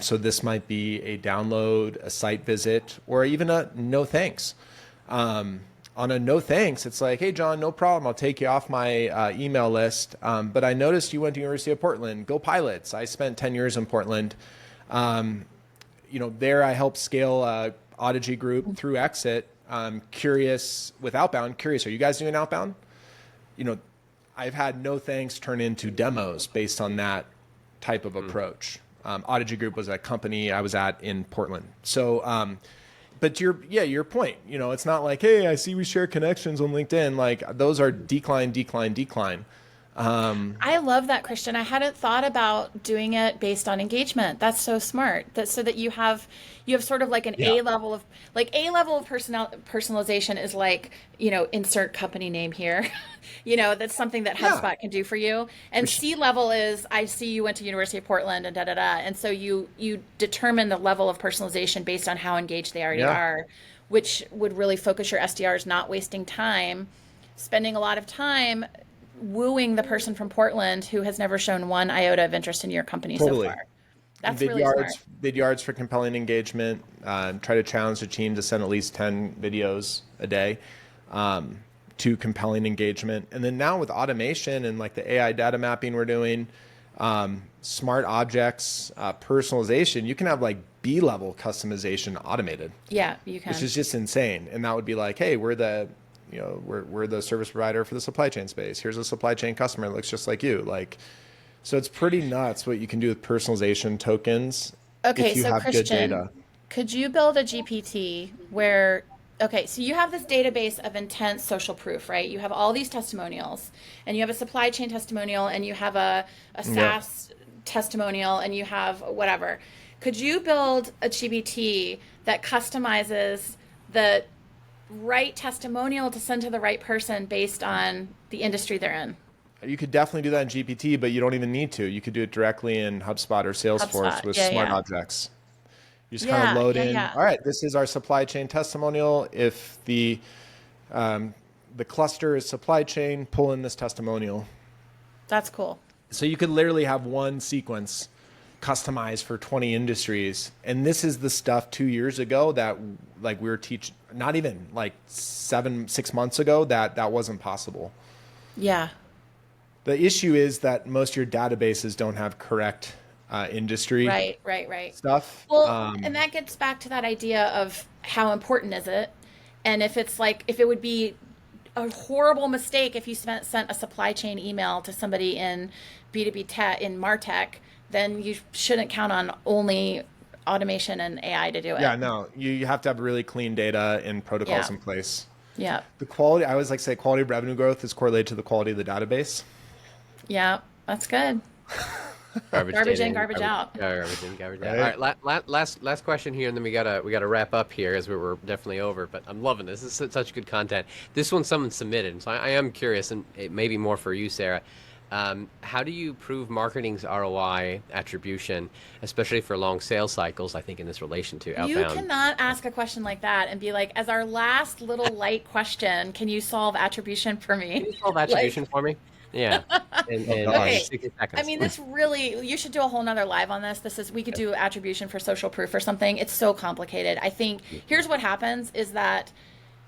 Speaker 3: So this might be a download, a site visit, or even a no thanks. On a no thanks, it's like, hey, John, no problem. I'll take you off my email list. But I noticed you went to University of Portland. Go Pilots. I spent 10 years in Portland. There I helped scale Audigy Group through exit. Curious with Outbound. Curious, are you guys doing Outbound? I've had no thanks turn into demos based on that type of approach. Audigy Group was a company I was at in Portland. So, but your point, it's not like, hey, I see we share connections on LinkedIn. Like those are decline.
Speaker 2: I love that, Christian. I hadn't thought about doing it based on engagement. That's so smart. So that you have sort of like an A level of personalization is like, insert company name here. That's something that HubSpot can do for you. And C level is, I see you went to University of Portland and And so you determine the level of personalization based on how engaged they already are, which would really focus your SDRs not wasting time, spending a lot of time wooing the person from Portland who has never shown one iota of interest in your company so far. That's really smart.
Speaker 3: Vidyards for compelling engagement. Try to challenge the team to send at least 10 videos a day to compelling engagement. And then now with automation and like the AI data mapping we're doing, smart objects, personalization, you can have like B-level customization automated.
Speaker 2: Yeah, you can.
Speaker 3: Which is just insane. And that would be like, hey, we're the service provider for the supply chain space. Here's a supply chain customer that looks just like you. So it's pretty nuts what you can do with personalization tokens.
Speaker 2: Okay,
Speaker 3: if you
Speaker 2: so
Speaker 3: have
Speaker 2: Christian,
Speaker 3: good data.
Speaker 2: Could you build a GPT where, so you have this database of intent social proof, right? You have all these testimonials, and you have a supply chain testimonial, and you have a SaaS testimonial, and you have whatever. Could you build a GPT that customizes the right testimonial to send to the right person based on the industry they're in?
Speaker 3: You could definitely do that in GPT, but you don't even need to. You could do it directly in HubSpot or Salesforce with smart objects. You just kind of load in. All right, this is our supply chain testimonial. If the cluster is supply chain, pull in this testimonial.
Speaker 2: That's cool.
Speaker 3: So you could literally have one sequence customized for 20 industries. And this is the stuff 2 years ago that like we were teaching, not even like 6 months ago, that wasn't possible.
Speaker 2: Yeah.
Speaker 3: The issue is that most of your databases don't have correct industry
Speaker 2: right
Speaker 3: stuff.
Speaker 2: Well, and that gets back to that idea of how important is it? And if it would be a horrible mistake if you sent a supply chain email to somebody in B2B tech, in MarTech, then you shouldn't count on only automation and AI to do it.
Speaker 3: Yeah, no, you have to have really clean data and protocols in place.
Speaker 2: Yeah.
Speaker 3: The quality, I always like to say quality of revenue growth is correlated to the quality of the database.
Speaker 2: Yeah, that's good. Garbage in, garbage out.
Speaker 1: Garbage in, garbage out. All right, last question here, and then we gotta wrap up here as we're definitely over. But I'm loving this. This is such good content. This one someone submitted, so I am curious, and it may be more for you, Sarah. How do you prove marketing's ROI attribution, especially for long sales cycles? I think in this relation to Outbound.
Speaker 2: You cannot ask a question like that and be like, as our last little light question, can you solve attribution for me?
Speaker 1: Can you solve attribution for me? Yeah.
Speaker 2: Okay.
Speaker 1: 60 seconds.
Speaker 2: I mean, you should do a whole nother live on this. We could do attribution for social proof or something. It's so complicated. I think here's what happens is that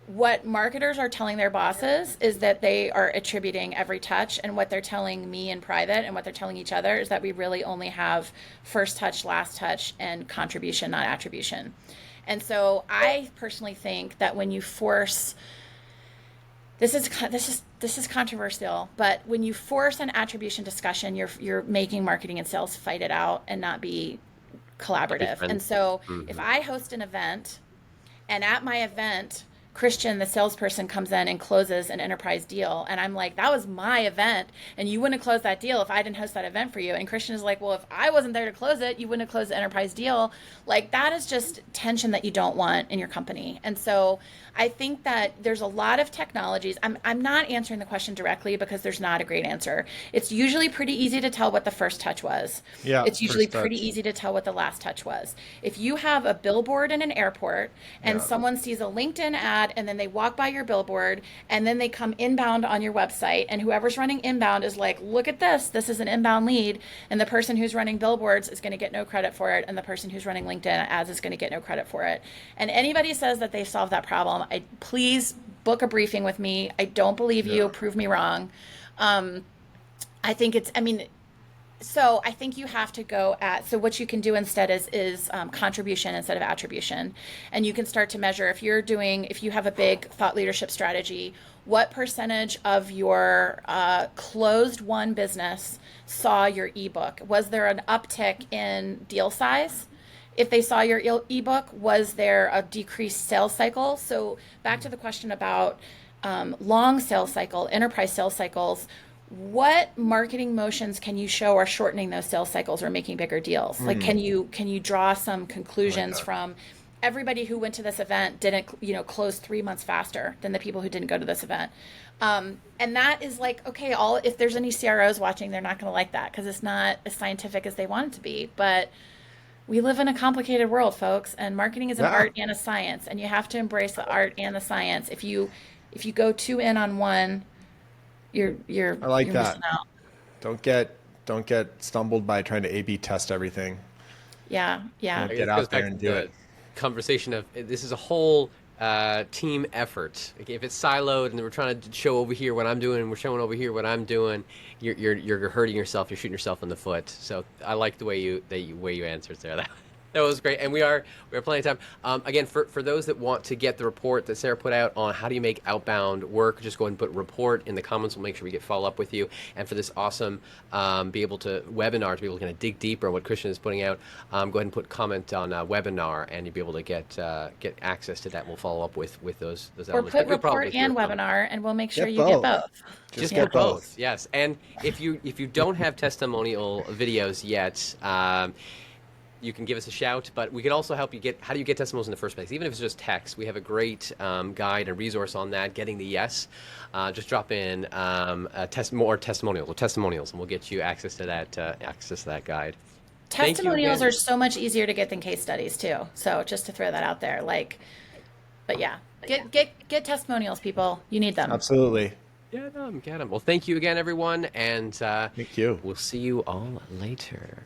Speaker 2: what marketers are telling their bosses is that they are attributing every touch, and what they're telling me in private and what they're telling each other is that we really only have first touch, last touch, and contribution, not attribution. And so I personally think that when you force this is controversial, but when you force an attribution discussion, you're making marketing and sales fight it out and not be collaborative. And so if I host an event, and at my event, Christian, the salesperson, comes in and closes an enterprise deal, and I'm like, that was my event, and you wouldn't have closed that deal if I didn't host that event for you. And Christian is like, well, if I wasn't there to close it, you wouldn't have closed the enterprise deal. Like, that is just tension that you don't want in your company. And so I think that there's a lot of technologies. I'm not answering the question directly because there's not a great answer. It's usually pretty easy to tell what the first touch was.
Speaker 3: Yeah,
Speaker 2: it's usually pretty easy to tell what the last touch was. If you have a billboard in an airport and someone sees a LinkedIn ad ad and then they walk by your billboard and then they come inbound on your website, and whoever's running inbound is like, look at this is an inbound lead, and the person who's running billboards is going to get no credit for it, and the person who's running LinkedIn ads is going to get no credit for it. And anybody says that they solved that problem, please book a briefing with me. I don't believe you. Prove me wrong. I think so I think you have to go at, so what you can do instead is contribution instead of attribution. And you can start to measure if you have a big thought leadership strategy, what percentage of your closed won business saw your ebook? Was there an uptick in deal size? If they saw your ebook, was there a decreased sales cycle? So back to the question about long sales cycle, enterprise sales cycles, what marketing motions can you show are shortening those sales cycles or making bigger deals? Like, can you draw some conclusions from everybody who went to this event didn't, close 3 months faster than the people who didn't go to this event? And that is like, okay, if there's any CROs watching, they're not going to like that because it's not as scientific as they want it to be. But we live in a complicated world, folks, and marketing is an art and a science, and you have to embrace the art and the science. If you go too in on one, you're
Speaker 3: I like
Speaker 2: you're
Speaker 3: that.
Speaker 2: missing out.
Speaker 3: Don't get stumbled by trying to A/B test everything.
Speaker 2: Yeah.
Speaker 3: Get
Speaker 1: It
Speaker 3: out
Speaker 1: goes
Speaker 3: there
Speaker 1: back
Speaker 3: and
Speaker 1: to
Speaker 3: do
Speaker 1: the
Speaker 3: it.
Speaker 1: conversation of this is a whole team effort. Okay, if it's siloed and we're trying to show over here what I'm doing and we're showing over here what I'm doing, you're hurting yourself. You're shooting yourself in the foot. So I like the way you answered there. That was great, and we have plenty of time. Again, for those that want to get the report that Sarah put out on how do you make outbound work, just go ahead and put report in the comments. We'll make sure we get follow up with you. And for this awesome webinar to be able to kind of dig deeper on what Christian is putting out, go ahead and put comment on webinar, and you'll be able to get access to that. And we'll follow up with those
Speaker 2: Or
Speaker 1: elements.
Speaker 2: put
Speaker 1: But you'll probably
Speaker 2: report
Speaker 1: hear
Speaker 2: and
Speaker 1: from-
Speaker 2: webinar, and we'll make sure
Speaker 3: Get
Speaker 2: you get
Speaker 3: both.
Speaker 2: both.
Speaker 1: Just
Speaker 3: get
Speaker 1: get both. Yes. And if you don't have testimonial videos yet, you can give us a shout, but we can also help you how do you get testimonials in the first place? Even if it's just text, we have a great guide and resource on that, getting the yes. Just drop in more testimonials, and we'll get you access to that guide. Thank you
Speaker 2: Testimonials
Speaker 1: again.
Speaker 2: are so much easier to get than case studies too. So just to throw that out there, but yeah, get testimonials, people. You need them.
Speaker 3: Absolutely.
Speaker 1: Get them. Well, thank you again, everyone, and
Speaker 3: Thank you.
Speaker 1: we'll see you all later.